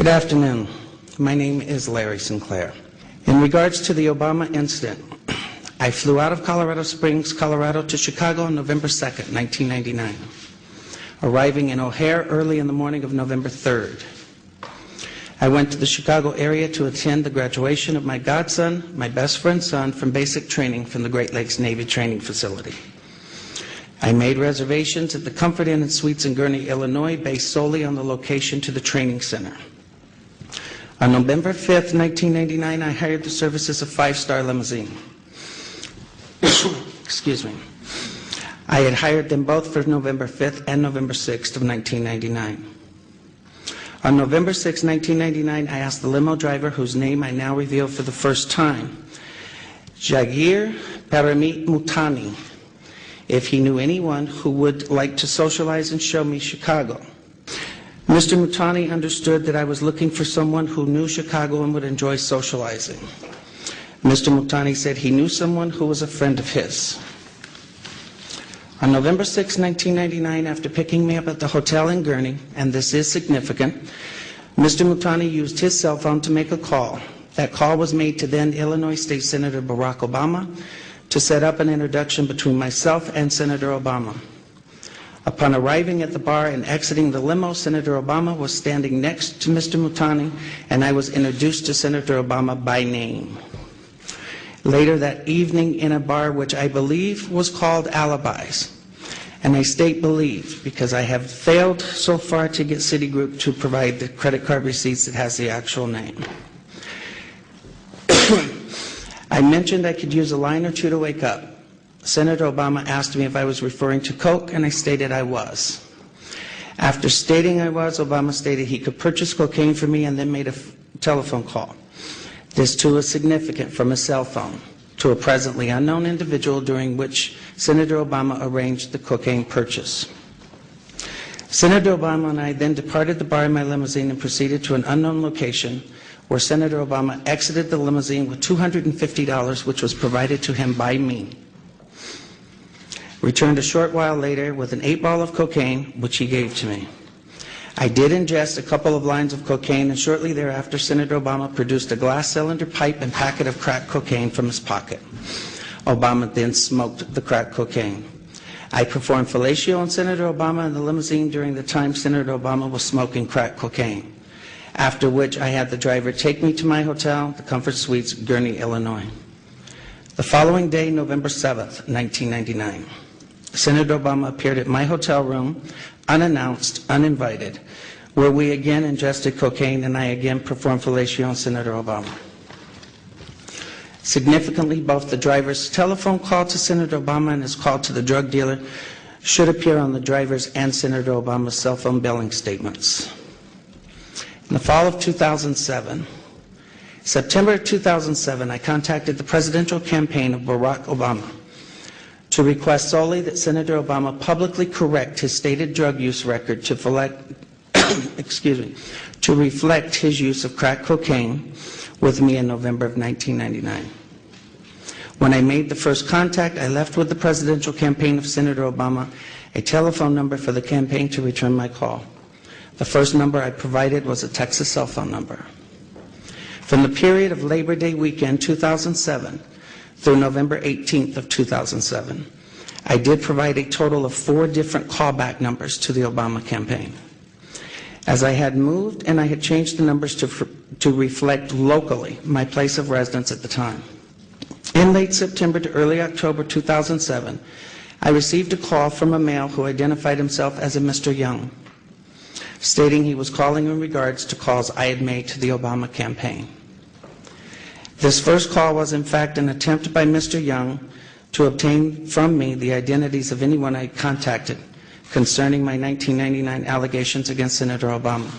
Good afternoon. My name is Larry Sinclair. In regards to the Obama incident, I flew out of Colorado Springs, Colorado to Chicago on November 2nd, 1999, arriving in O'Hare early in the morning of November 3rd. I went to the Chicago area to attend the graduation of my godson, my best friend's son, from basic training from the Great Lakes Navy Training Facility. I made reservations at the Comfort Inn and Suites in Gurnee, Illinois, based solely on the location to the training center. On November 5th, 1999, I hired the services of Five-Star Limousine. Excuse me. I had hired them both for November 5th and November 6th of 1999. On November 6, 1999, I asked the limo driver, whose name I now reveal for the first time, Jagir Paramit Mutani, if he knew anyone who would like to socialize and show me Chicago. Mr. Mutani understood that I was looking for someone who knew Chicago and would enjoy socializing. Mr. Mutani said he knew someone who was a friend of his. On November 6, 1999, after picking me up at the hotel in Gurnee, and this is significant, Mr. Mutani used his cell phone to make a call. That call was made to then Illinois State Senator Barack Obama to set up an introduction between myself and Senator Obama. Upon arriving at the bar and exiting the limo, Senator Obama was standing next to Mr. Mutani, and I was introduced to Senator Obama by name. Later that evening in a bar which I believe was called Alibis, and I state believe because I have failed so far to get Citigroup to provide the credit card receipts that has the actual name. I mentioned I could use a line or two to wake up. Senator Obama asked me if I was referring to coke, and I stated I was. After stating I was, Obama stated he could purchase cocaine for me and then made a telephone call. This too is significant, from a cell phone to a presently unknown individual, during which Senator Obama arranged the cocaine purchase. Senator Obama and I then departed the bar in my limousine and proceeded to an unknown location where Senator Obama exited the limousine with $250, which was provided to him by me. Returned a short while later with an 8-ball of cocaine, which he gave to me. I did ingest a couple of lines of cocaine, and shortly thereafter, Senator Obama produced a glass cylinder pipe and packet of crack cocaine from his pocket. Obama then smoked the crack cocaine. I performed fellatio on Senator Obama in the limousine during the time Senator Obama was smoking crack cocaine, after which I had the driver take me to my hotel, the Comfort Suites, Gurnee, Illinois. The following day, November 7th, 1999, Senator Obama appeared at my hotel room, unannounced, uninvited, where we again ingested cocaine, and I again performed fellatio on Senator Obama. Significantly, both the driver's telephone call to Senator Obama and his call to the drug dealer should appear on the driver's and Senator Obama's cell phone billing statements. In the fall of 2007, September 2007, I contacted the presidential campaign of Barack Obama to request solely that Senator Obama publicly correct his stated drug use record to reflect his use of crack cocaine with me in November of 1999. When I made the first contact, I left with the presidential campaign of Senator Obama a telephone number for the campaign to return my call. The first number I provided was a Texas cell phone number. From the period of Labor Day weekend 2007 through November 18th of 2007, I did provide a total of 4 different callback numbers to the Obama campaign. As I had moved and I had changed the numbers to reflect locally my place of residence at the time. In late September to early October 2007, I received a call from a male who identified himself as a Mr. Young, stating he was calling in regards to calls I had made to the Obama campaign. This first call was in fact an attempt by Mr. Young to obtain from me the identities of anyone I had contacted concerning my 1999 allegations against Senator Obama.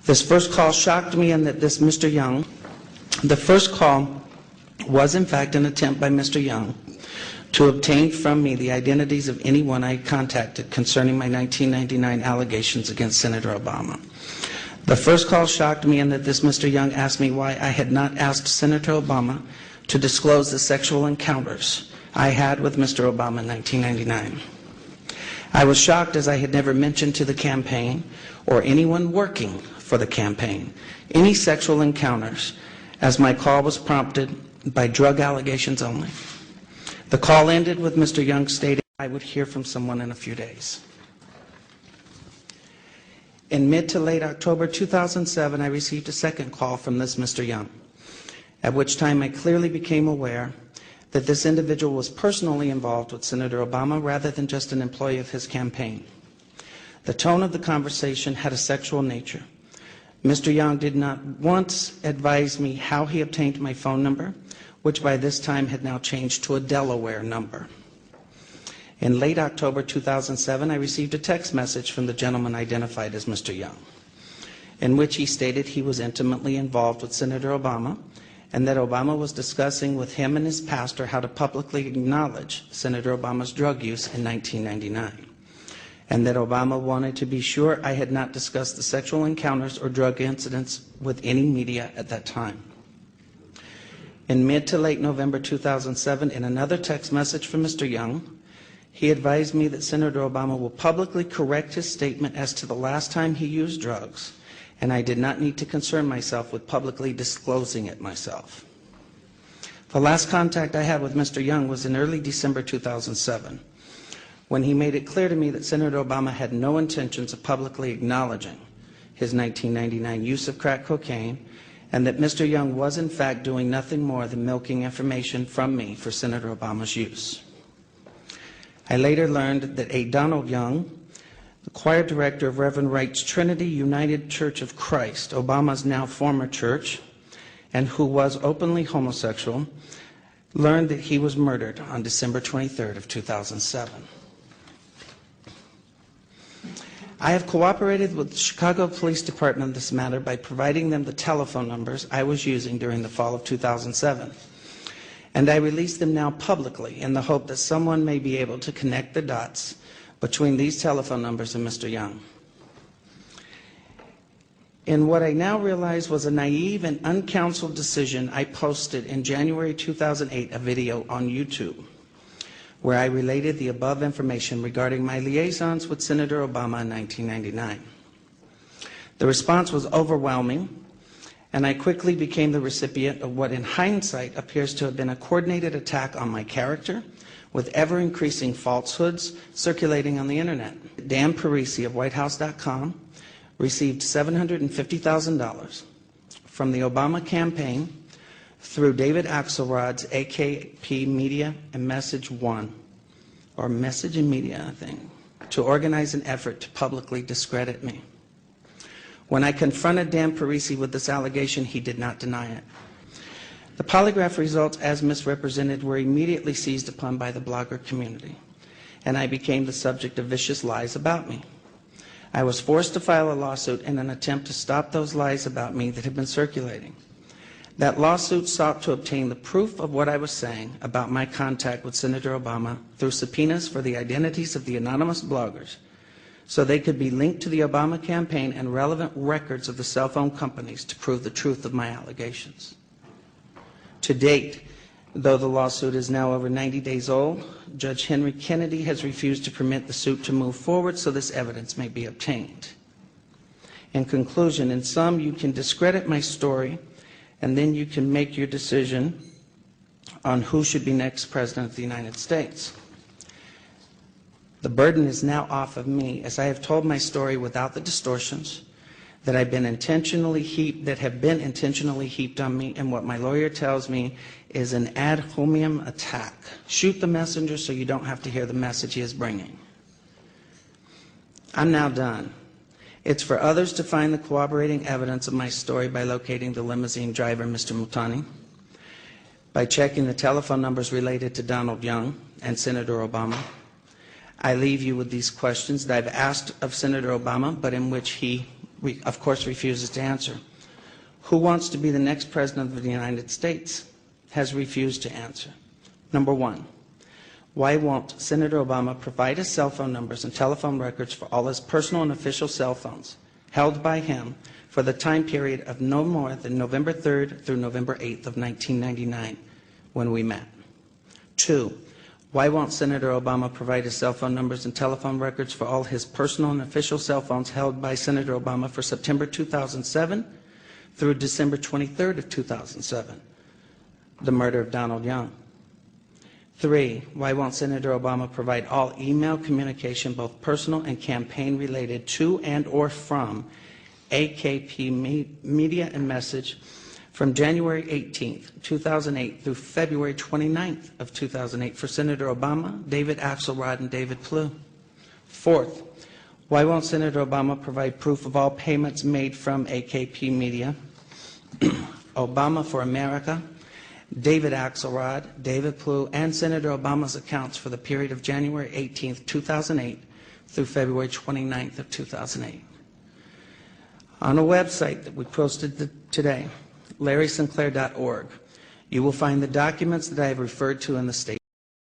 This first call shocked me in that this Mr. Young, the first call was in fact an attempt by Mr. Young to obtain from me the identities of anyone I had contacted concerning my 1999 allegations against Senator Obama. The first call shocked me in that this Mr. Young asked me why I had not asked Senator Obama to disclose the sexual encounters I had with Mr. Obama in 1999. I was shocked, as I had never mentioned to the campaign or anyone working for the campaign, any sexual encounters, as my call was prompted by drug allegations only. The call ended with Mr. Young stating I would hear from someone in a few days. In mid to late October 2007, I received a second call from this Mr. Young, at which time I clearly became aware that this individual was personally involved with Senator Obama rather than just an employee of his campaign. The tone of the conversation had a sexual nature. Mr. Young did not once advise me how he obtained my phone number, which by this time had now changed to a Delaware number. In late October 2007, I received a text message from the gentleman identified as Mr. Young, in which he stated he was intimately involved with Senator Obama and that Obama was discussing with him and his pastor how to publicly acknowledge Senator Obama's drug use in 1999, and that Obama wanted to be sure I had not discussed the sexual encounters or drug incidents with any media at that time. In mid to late November 2007, in another text message from Mr. Young, he advised me that Senator Obama will publicly correct his statement as to the last time he used drugs, and I did not need to concern myself with publicly disclosing it myself. The last contact I had with Mr. Young was in early December 2007, when he made it clear to me that Senator Obama had no intentions of publicly acknowledging his 1999 use of crack cocaine, and that Mr. Young was in fact doing nothing more than milking information from me for Senator Obama's use. I later learned that A. Donald Young, the choir director of Reverend Wright's Trinity United Church of Christ, Obama's now former church, and who was openly homosexual, learned that he was murdered on December 23rd of 2007. I have cooperated with the Chicago Police Department on this matter by providing them the telephone numbers I was using during the fall of 2007. And I release them now publicly in the hope that someone may be able to connect the dots between these telephone numbers and Mr. Young. In what I now realize was a naive and uncounseled decision, I posted in January 2008 a video on YouTube where I related the above information regarding my liaisons with Senator Obama in 1999. The response was overwhelming, and I quickly became the recipient of what in hindsight appears to have been a coordinated attack on my character, with ever-increasing falsehoods circulating on the internet. Dan Parisi of WhiteHouse.com received $750,000 from the Obama campaign through David Axelrod's AKP Media and Message One, or Message and Media, I think, to organize an effort to publicly discredit me. When I confronted Dan Parisi with this allegation, he did not deny it. The polygraph results, as misrepresented, were immediately seized upon by the blogger community, and I became the subject of vicious lies about me. I was forced to file a lawsuit in an attempt to stop those lies about me that had been circulating. That lawsuit sought to obtain the proof of what I was saying about my contact with Senator Obama through subpoenas for the identities of the anonymous bloggers, so they could be linked to the Obama campaign and relevant records of the cell phone companies to prove the truth of my allegations. To date, though the lawsuit is now over 90 days old, Judge Henry Kennedy has refused to permit the suit to move forward so this evidence may be obtained. In conclusion, in sum, you can discredit my story, and then you can make your decision on who should be next President of the United States. The burden is now off of me, as I have told my story without the distortions that have been intentionally heaped on me, and what my lawyer tells me is an ad hominem attack. Shoot the messenger so you don't have to hear the message he is bringing. I'm now done. It's for others to find the corroborating evidence of my story by locating the limousine driver, Mr. Mutani, by checking the telephone numbers related to Donald Young and Senator Obama. I leave you with these questions that I've asked of Senator Obama, but in which he, of course, refuses to answer. Who wants to be the next President of the United States? Has refused to answer. Number one, why won't Senator Obama provide his cell phone numbers and telephone records for all his personal and official cell phones held by him for the time period of no more than November 3rd through November 8th of 1999 when we met? Two, Why won't Senator Obama provide his cell phone numbers and telephone records for all his personal and official cell phones held by Senator Obama for September 2007 through December 23rd of 2007, the murder of Donald Young? 3, why won't Senator Obama provide all email communication, both personal and campaign related to and or from AKP Media and Message from January 18th, 2008 through February 29th of 2008 for Senator Obama, David Axelrod, and David Plouffe? 4th, why won't Senator Obama provide proof of all payments made from AKP Media, Obama for America, David Axelrod, David Plouffe, and Senator Obama's accounts for the period of January 18th, 2008 through February 29th of 2008? On a website that we posted today, LarrySinclair.org, you will find the documents that I have referred to in the statement.